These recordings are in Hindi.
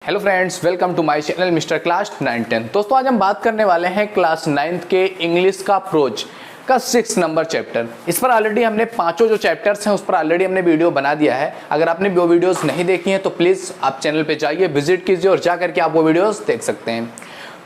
Hello friends, welcome to my channel mister class 9-10। दोस्तों आज हम बात करने वाले हैं क्लास 9th के इंग्लिश का प्रोज का 6 नंबर चैप्टर। इस पर ऑलरेडी हमने पांचों जो चैप्टर्स हैं उस पर ऑलरेडी हमने वीडियो बना दिया है। अगर आपने वो वीडियोस नहीं देखी हैं तो प्लीज़ आप चैनल पे जाइए, विजिट कीजिए और जा करके आप वो वीडियोस देख सकते हैं।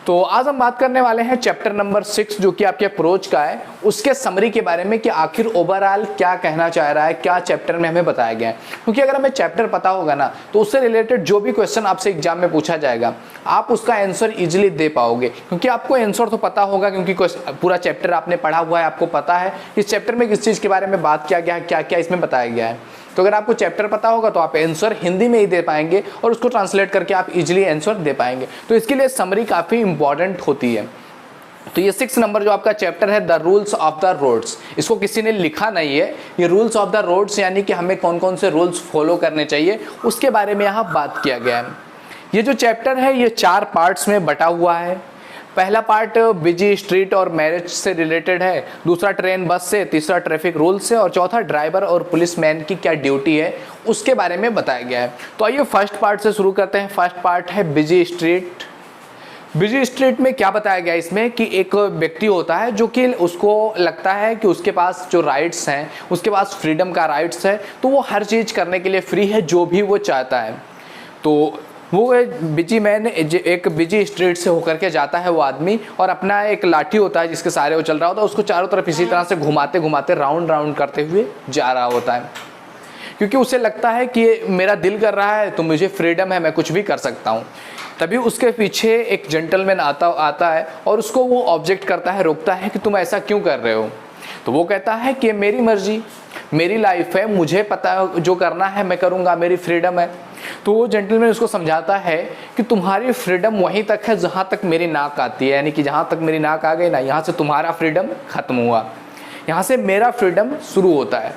तो आज हम बात करने वाले हैं चैप्टर नंबर 6 जो कि आपके अप्रोच का है, उसके समरी के बारे में कि आखिर ओवरऑल क्या कहना चाह रहा है, क्या चैप्टर में हमें बताया गया है। क्योंकि अगर हमें चैप्टर पता होगा ना तो उससे रिलेटेड जो भी क्वेश्चन आपसे एग्जाम में पूछा जाएगा आप उसका आंसर इजीली दे पाओगे, क्योंकि आपको आंसर तो पता होगा, क्योंकि पूरा चैप्टर आपने पढ़ा हुआ है, आपको पता है इस चैप्टर में किस चीज़ के बारे में बात किया गया है, क्या क्या इसमें बताया गया है। तो अगर आपको चैप्टर पता होगा तो आप आंसर हिंदी में ही दे पाएंगे और उसको ट्रांसलेट करके आप इजीली आंसर दे पाएंगे। तो इसके लिए समरी काफ़ी इंपॉर्टेंट होती है। तो ये 6 नंबर जो आपका चैप्टर है the rules of the roads, इसको किसी ने लिखा नहीं है, ये रूल्स ऑफ द रोड्स यानी कि हमें कौन कौन से रूल्स फॉलो करने चाहिए उसके बारे में यहाँ बात किया गया है। ये जो चैप्टर है ये 4 पार्ट्स में बटा हुआ है। पहला पार्ट बिजी स्ट्रीट और मैरिज से रिलेटेड है, दूसरा ट्रेन बस से, तीसरा ट्रैफिक रूल से और चौथा ड्राइवर और पुलिसमैन की क्या ड्यूटी है उसके बारे में बताया गया है। तो आइए फर्स्ट पार्ट से शुरू करते हैं। फर्स्ट पार्ट है बिजी स्ट्रीट। बिजी स्ट्रीट में क्या बताया गया इसमें कि एक व्यक्ति होता है जो कि उसको लगता है कि उसके पास जो राइट्स हैं, उसके पास फ्रीडम का राइट्स है, तो वो हर चीज़ करने के लिए फ्री है जो भी वो चाहता है। तो वो बिजी मैन एक बिजी स्ट्रीट से होकर के जाता है वो आदमी, और अपना एक लाठी होता है जिसके सहारे वो चल रहा होता है, उसको चारों तरफ इसी तरह से घुमाते घुमाते राउंड राउंड करते हुए जा रहा होता है, क्योंकि उसे लगता है कि मेरा दिल कर रहा है तो मुझे फ्रीडम है, मैं कुछ भी कर सकता हूँ। तभी उसके पीछे एक जेंटलमैन आता है और उसको वो ऑब्जेक्ट करता है, रोकता है कि तुम ऐसा क्यों कर रहे हो। तो वो कहता है कि मेरी मर्जी, मेरी लाइफ है, मुझे पता है जो करना है मैं करूँगा, मेरी फ्रीडम है। तो वो जेंटलमैन उसको समझाता है कि तुम्हारी फ्रीडम वहीं तक है जहाँ तक मेरी नाक आती है, यानी कि जहाँ तक मेरी नाक आ गई ना, यहाँ से तुम्हारा फ्रीडम खत्म हुआ, यहाँ से मेरा फ्रीडम शुरू होता है।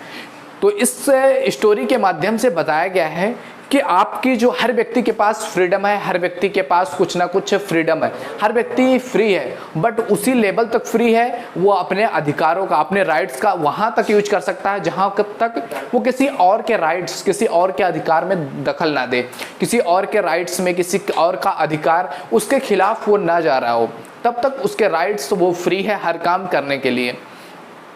तो इस स्टोरी के माध्यम से बताया गया है कि आपकी जो हर व्यक्ति के पास फ्रीडम है, हर व्यक्ति के पास कुछ ना कुछ फ्रीडम है, हर व्यक्ति फ्री है, बट उसी लेवल तक फ्री है वो अपने अधिकारों का, अपने राइट्स का वहाँ तक यूज कर सकता है जहाँ तक वो किसी और के राइट्स, किसी और के अधिकार में दखल ना दे, किसी और के राइट्स में किसी और का अधिकार उसके खिलाफ वो ना जा रहा हो, तब तक उसके राइट्स वो फ्री है हर काम करने के लिए।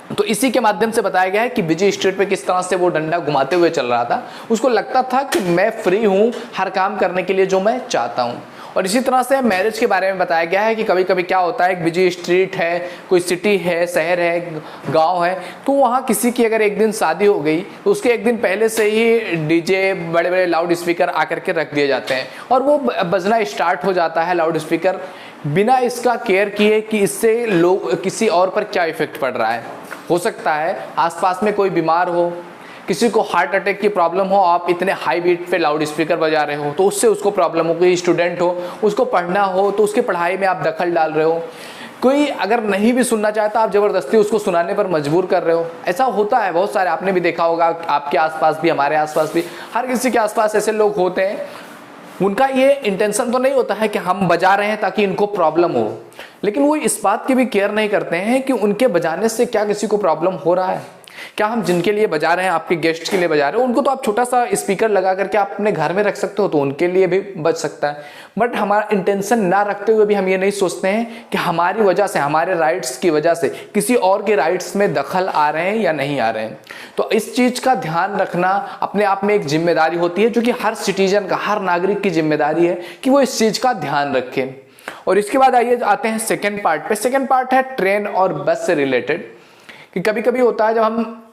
तो इसी के माध्यम से बताया गया है कि बिजी स्ट्रीट पे किस तरह से वो डंडा घुमाते हुए चल रहा था, उसको लगता था कि मैं फ्री हूँ हर काम करने के लिए जो मैं चाहता हूँ। और इसी तरह से मैरिज के बारे में बताया गया है कि कभी कभी क्या होता है, एक बिजी स्ट्रीट है, कोई सिटी है, शहर है, गांव है, तो वहाँ किसी की अगर एक दिन शादी हो गई तो उसके एक दिन पहले से ही डीजे, बड़े बड़े लाउड स्पीकर आकर के रख दिए जाते हैं और वो बजना स्टार्ट हो जाता है लाउड स्पीकर, बिना इसका केयर किए कि इससे लोग किसी और पर क्या इफेक्ट पड़ रहा है। हो सकता है आसपास में कोई बीमार हो, किसी को हार्ट अटैक की प्रॉब्लम हो, आप इतने हाई बीट पे लाउड स्पीकर बजा रहे हो तो उससे उसको प्रॉब्लम हो, कोई स्टूडेंट हो उसको पढ़ना हो तो उसकी पढ़ाई में आप दखल डाल रहे हो, कोई अगर नहीं भी सुनना चाहता आप ज़बरदस्ती उसको सुनाने पर मजबूर कर रहे हो। ऐसा होता है बहुत सारे, आपने भी देखा होगा, आपके आसपास भी, हमारे आसपास भी, हर किसी के आसपास ऐसे लोग होते हैं। उनका ये इंटेंशन तो नहीं होता है कि हम बजा रहे हैं ताकि इनको प्रॉब्लम हो, लेकिन वो इस बात की भी केयर नहीं करते हैं कि उनके बजाने से क्या किसी को प्रॉब्लम हो रहा है। क्या हम जिनके लिए बजा रहे हैं, आपके गेस्ट के लिए बजा रहे हो, उनको तो आप छोटा सा स्पीकर लगा करके आप अपने घर में रख सकते हो तो उनके लिए भी बच सकता है। बट हमारा इंटेंशन ना रखते हुए भी हम ये नहीं सोचते हैं कि हमारी वजह से, हमारे राइट्स की वजह से किसी और के राइट्स में दखल आ रहे हैं या नहीं आ रहे हैं। तो इस चीज़ का ध्यान रखना अपने आप में एक जिम्मेदारी होती है, जो कि हर सिटीजन का, हर नागरिक की जिम्मेदारी है कि वो इस चीज़ का ध्यान रखें। और इसके बाद आइए आते हैं सेकेंड पार्ट पे। सेकेंड पार्ट है ट्रेन और बस से रिलेटेड, कि कभी कभी होता है जब हम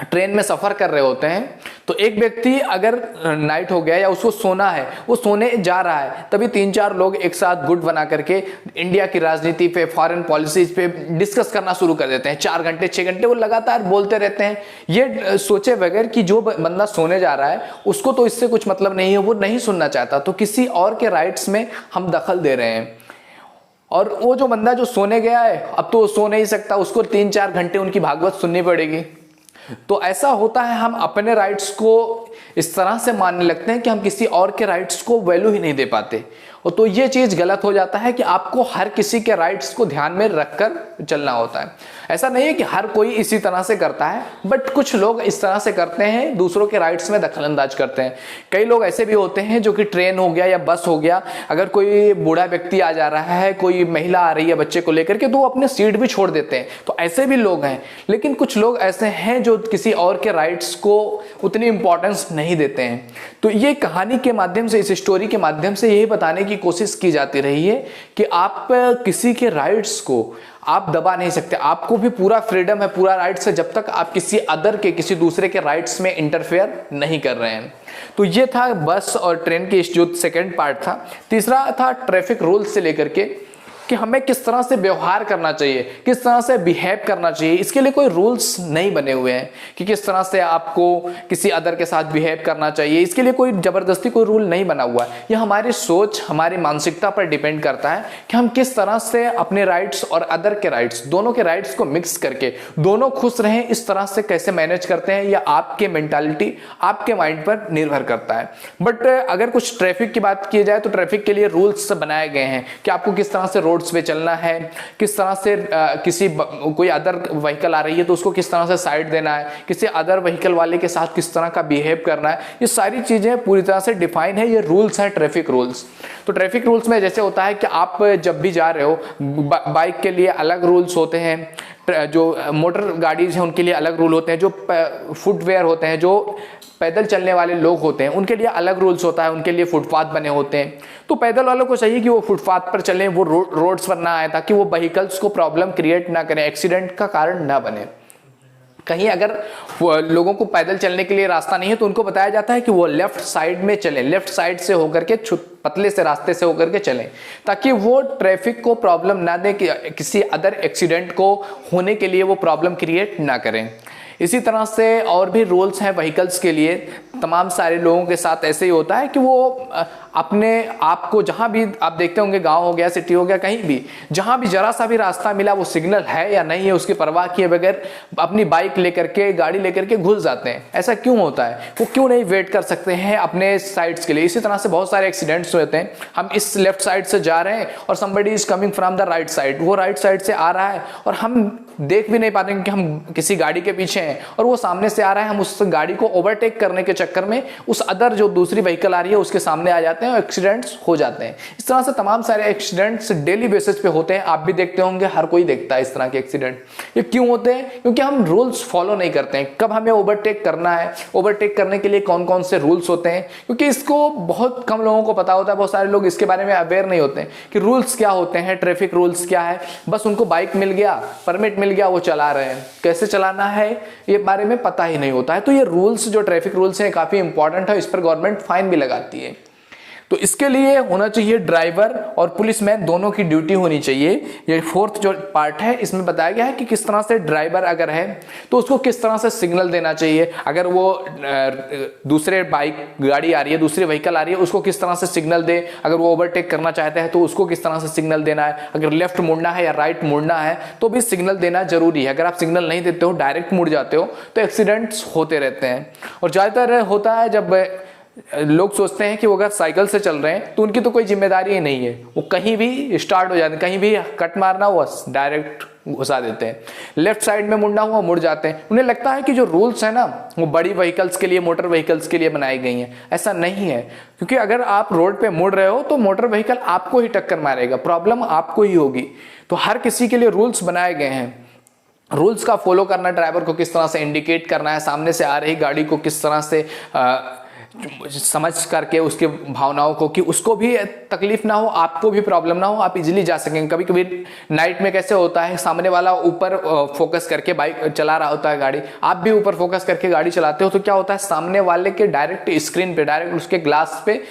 ट्रेन में सफ़र कर रहे होते हैं तो एक व्यक्ति अगर नाइट हो गया या उसको सोना है, वो सोने जा रहा है, तभी 3-4 लोग एक साथ गुट बना करके इंडिया की राजनीति पे, फॉरेन पॉलिसीज पे डिस्कस करना शुरू कर देते हैं। 4 घंटे 6 घंटे वो लगातार बोलते रहते हैं, ये सोचे बगैर कि जो बंदा सोने जा रहा है उसको तो इससे कुछ मतलब नहीं है, वो नहीं सुनना चाहता, तो किसी और के राइट्स में हम दखल दे रहे हैं। और वो जो बंदा जो सोने गया है अब तो सो नहीं सकता, उसको 3-4 घंटे उनकी भागवत सुननी पड़ेगी। तो ऐसा होता है, हम अपने राइट्स को इस तरह से मानने लगते हैं कि हम किसी और के राइट्स को वैल्यू ही नहीं दे पाते। और तो ये चीज गलत हो जाता है कि आपको हर किसी के राइट्स को ध्यान में रखकर चलना होता है। ऐसा नहीं है कि हर कोई इसी तरह से करता है, बट कुछ लोग इस तरह से करते हैं, दूसरों के राइट्स में दखलंदाज करते हैं। कई लोग ऐसे भी होते हैं जो कि ट्रेन हो गया या बस हो गया, अगर कोई बूढ़ा व्यक्ति आ जा रहा है, कोई महिला आ रही है बच्चे को लेकर के, तो वो अपने सीट भी छोड़ देते हैं। तो ऐसे भी लोग हैं। लेकिन कुछ लोग ऐसे हैं जो किसी और के राइट्स को उतनी इंपॉर्टेंस नहीं देते हैं। तो ये कहानी के माध्यम से, इस स्टोरी के माध्यम से यही बताने की कोशिश की जाती रही है कि आप किसी के राइट्स को आप दबा नहीं सकते। आपको भी पूरा फ्रीडम है, पूरा राइट्स है, जब तक आप किसी अदर के, किसी दूसरे के राइट्स में इंटरफेयर नहीं कर रहे हैं। तो ये था बस और ट्रेन के जो सेकंड पार्ट था। तीसरा था ट्रैफिक रूल्स से लेकर के कि हमें किस तरह से व्यवहार करना चाहिए, किस तरह से बिहेव करना चाहिए। इसके लिए कोई रूल्स नहीं बने हुए हैं कि किस तरह से आपको किसी अदर के साथ बिहेव करना चाहिए। इसके लिए कोई जबरदस्ती कोई रूल नहीं बना हुआ है। यह हमारी सोच, हमारी मानसिकता पर डिपेंड करता है कि हम किस तरह से अपने राइट्स और अदर के राइट्स, दोनों के राइट्स को मिक्स करके दोनों खुश रहें, इस तरह से कैसे मैनेज करते हैं। या आपके मेंटालिटी, आपके माइंड पर निर्भर करता है। बट अगर कुछ ट्रैफिक की बात की जाए तो ट्रैफिक के लिए रूल्स बनाए गए हैं कि आपको किस तरह से रोड्स पे चलना है, किस तरह से कोई अदर व्हीकल आ रही है तो उसको किस तरह से साइड देना है, किसी अदर व्हीकल वाले के साथ किस तरह का बिहेव करना है। ये सारी चीजें पूरी तरह से डिफाइन है। ये रूल्स हैं ट्रैफिक रूल्स। तो ट्रैफिक रूल्स में जैसे होता है कि आप जब भी जा रहे हो, बाइक के लिए अलग रूल्स होते हैं, जो मोटर गाड़ीज हैं उनके लिए अलग रूल होते हैं, जो फुटवेयर होते हैं, जो पैदल चलने वाले लोग होते हैं उनके लिए अलग रूल्स होता है, उनके लिए फुटपाथ बने होते हैं। तो पैदल वालों को चाहिए कि वो फुटपाथ पर चलें, वो रोड्स पर ना आए, ताकि वो व्हीकल्स को प्रॉब्लम क्रिएट ना करें, एक्सीडेंट का कारण ना बने। कहीं अगर लोगों को पैदल चलने के लिए रास्ता नहीं है तो उनको बताया जाता है कि वो लेफ्ट साइड में चलें, लेफ्ट साइड से होकर के पतले से रास्ते से होकर के चलें, ताकि वो ट्रैफिक को प्रॉब्लम ना दे, कि किसी अदर एक्सीडेंट को होने के लिए वो प्रॉब्लम क्रिएट ना करें। इसी तरह से और भी रूल्स हैं व्हीकल्स के लिए। तमाम सारे लोगों के साथ ऐसे ही होता है कि वो अपने आप को, जहां भी आप देखते होंगे, गांव हो गया, सिटी हो गया, कहीं भी जहां भी जरा सा भी रास्ता मिला, वो सिग्नल है या नहीं है उसकी परवाह किए बगैर अपनी बाइक लेकर के, गाड़ी लेकर के घुस जाते हैं। ऐसा क्यों होता है? वो क्यों नहीं वेट कर सकते हैं अपने साइड्स के लिए? इसी तरह से बहुत सारे एक्सीडेंट्स होते हैं। हम इस लेफ्ट साइड से जा रहे हैं और somebody is coming from the right side, वो राइट साइड से आ रहा है और हम देख भी नहीं पाते कि हम किसी गाड़ी के पीछे हैं और वो सामने से आ रहा है। हम उस गाड़ी को ओवरटेक करने के चक्कर में उस अदर जो दूसरी व्हीकल आ रही है उसके सामने आ जाते हैं और एक्सीडेंट्स हो जाते हैं। इस तरह से तमाम सारे एक्सीडेंट्स डेली बेसिस पे होते हैं। आप भी देखते होंगे, हर कोई देखता है इस तरह के एक्सीडेंट। ये क्यों होते हैं? क्योंकि हम रूल्स फॉलो नहीं करते हैं। कब हमें ओवरटेक करना है, ओवरटेक करने के लिए कौन कौन से रूल्स होते हैं, क्योंकि इसको बहुत कम लोगों को पता होता है। बहुत सारे लोग इसके बारे में अवेयर नहीं होते हैं कि रूल्स क्या होते हैं, ट्रैफिक रूल्स क्या है। बस उनको बाइक मिल गया, परमिट मिल गया, वो चला रहे हैं। कैसे चलाना है ये बारे में पता ही नहीं होता है। तो ये रूल्स, जो ट्रैफिक रूल्स हैं, काफी इंपॉर्टेंट है। इस पर गवर्नमेंट फाइन भी लगाती है। तो इसके लिए होना चाहिए ड्राइवर और पुलिसमैन दोनों की ड्यूटी होनी चाहिए। ये फोर्थ जो पार्ट है इसमें बताया गया है कि किस तरह से ड्राइवर अगर है तो उसको किस तरह से सिग्नल देना चाहिए। अगर वो दूसरे बाइक गाड़ी आ रही है, दूसरी व्हीकल आ रही है, उसको किस तरह से सिग्नल दे। अगर वो ओवरटेक करना चाहता है तो उसको किस तरह से सिग्नल देना है। अगर लेफ्ट मुड़ना है या राइट मुड़ना है तो भी सिग्नल देना जरूरी है। अगर आप सिग्नल नहीं देते हो, डायरेक्ट मुड़ जाते हो, तो एक्सीडेंट्स होते रहते हैं। और ज्यादातर होता है जब लोग सोचते हैं कि वो अगर साइकिल से चल रहे हैं तो उनकी तो कोई जिम्मेदारी ही नहीं है, वो कहीं भी स्टार्ट हो जाते हैं, कहीं भी कट मारना हुआ डायरेक्ट घुसा देते हैं। लेफ्ट साइड में मुड़ना हुआ मुड़ जाते हैं। उन्हें लगता है कि जो रूल्स है ना वो बड़ी व्हीकल्स के लिए, मोटर व्हीकल्स के लिए बनाई गई हैं। ऐसा नहीं है, क्योंकि अगर आप रोड पे मुड़ रहे हो तो मोटर व्हीकल आपको ही टक्कर मारेगा, प्रॉब्लम आपको ही होगी। तो हर किसी के लिए रूल्स बनाए गए हैं। रूल्स का फॉलो करना, ड्राइवर को किस तरह से इंडिकेट करना है, सामने से आ रही गाड़ी को किस तरह से समझ करके उसके भावनाओं को, कि उसको भी तकलीफ ना हो, आपको भी प्रॉब्लम ना हो, आप इजीली जा सकेंगे। कभी कभी नाइट में कैसे होता है, सामने वाला ऊपर फोकस करके बाइक चला रहा होता है गाड़ी, आप भी ऊपर फोकस करके गाड़ी चलाते हो, तो क्या होता है सामने वाले के डायरेक्ट स्क्रीन पे, डायरेक्ट उसके ग्लास पे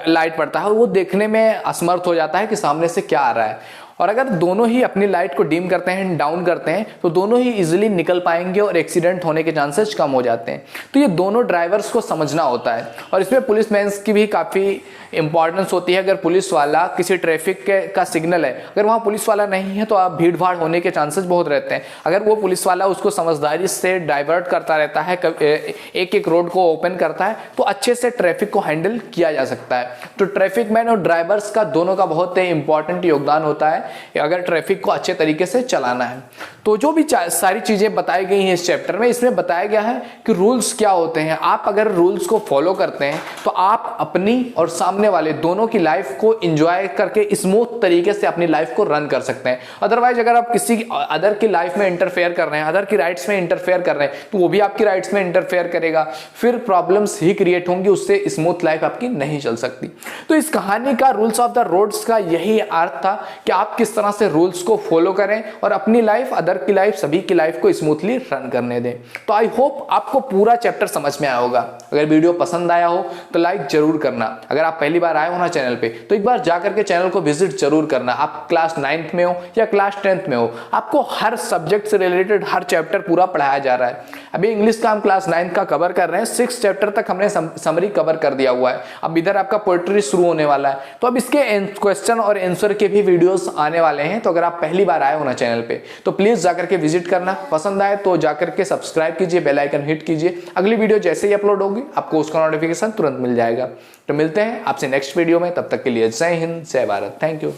लाइट पड़ता है और वो देखने में असमर्थ हो जाता है कि सामने से क्या आ रहा है। और अगर दोनों ही अपनी लाइट को डिम करते हैं, डाउन करते हैं, तो दोनों ही इजीली निकल पाएंगे और एक्सीडेंट होने के चांसेस कम हो जाते हैं। तो ये दोनों ड्राइवर्स को समझना होता है और इसमें पुलिसमैन की भी काफ़ी इंपॉर्टेंस होती है। अगर पुलिस वाला किसी ट्रैफिक का सिग्नल है, अगर वहाँ पुलिस वाला नहीं है तो आप भीड़ भाड़ होने के चांसेस बहुत रहते हैं। अगर वो पुलिस वाला उसको समझदारी से डाइवर्ट करता रहता है, एक एक रोड को ओपन करता है, तो अच्छे से ट्रैफिक को हैंडल किया जा सकता है। तो ट्रैफिक मैन और ड्राइवर्स का दोनों का बहुत इंपॉर्टेंट योगदान होता है अगर ट्रैफिक को अच्छे तरीके से चलाना है। तो जो भी सारी चीजें बताई गई हैं इस चैप्टर में, इसमें बताया गया है कि रूल्स क्या होते हैं। आप अगर रूल्स को फॉलो करते हैं तो आप अपनी और सामने वाले दोनों की लाइफ को एंजॉय करके स्मूथ तरीके से अपनी लाइफ को रन कर सकते हैं। अदरवाइज अगर आप किसी अदर की लाइफ में इंटरफेयर कर रहे हैं, अदर की राइट्स में इंटरफेयर कर रहे हैं, तो वो भी आपकी राइट्स में इंटरफेयर करेगा, फिर प्रॉब्लम्स ही क्रिएट होंगी, उससे स्मूथ लाइफ आपकी नहीं चल सकती। तो इस कहानी का रूल्स ऑफ द रोड्स का यही अर्थ था कि आप किस तरह से रूल्स को फॉलो करें और अपनी लाइफ, अदर की लाइफ, सभी की लाइफ को स्मूथली रन करने दें। तो आई होप आपको पूरा चैप्टर समझ में आया होगा। अगर वीडियो पसंद आया हो तो लाइक जरूर करना। अगर आप पहली बार आए हो ना चैनल पे, तो एक बार जाकर के चैनल को विजिट जरूर करना। आप क्लास 9th में हो या क्लास 10th में हो, आपको हर सब्जेक्ट से रिलेटेड हर चैप्टर पूरा पढ़ाया जा रहा है। अभी इंग्लिश का हम क्लास 9th का कवर कर रहे हैं, 6 चैप्टर तक हमने समरी कवर कर दिया हुआ है। अब इधर आपका पोएट्री शुरू होने वाला है, तो अब इसके क्वेश्चन और आंसर के भी वीडियोस आने वाले हैं। तो अगर आप पहली बार आए हो ना चैनल पे, तो प्लीज जाकर के विजिट करना। पसंद आए तो जाकर के सब्सक्राइब कीजिए, बेल आइकन हिट कीजिए। अगली वीडियो जैसे ही अपलोड होगी आपको उसका नोटिफिकेशन तुरंत मिल जाएगा। तो मिलते हैं आपसे नेक्स्ट वीडियो में, तब तक के लिए जय हिंद, जय भारत, थैंक यू।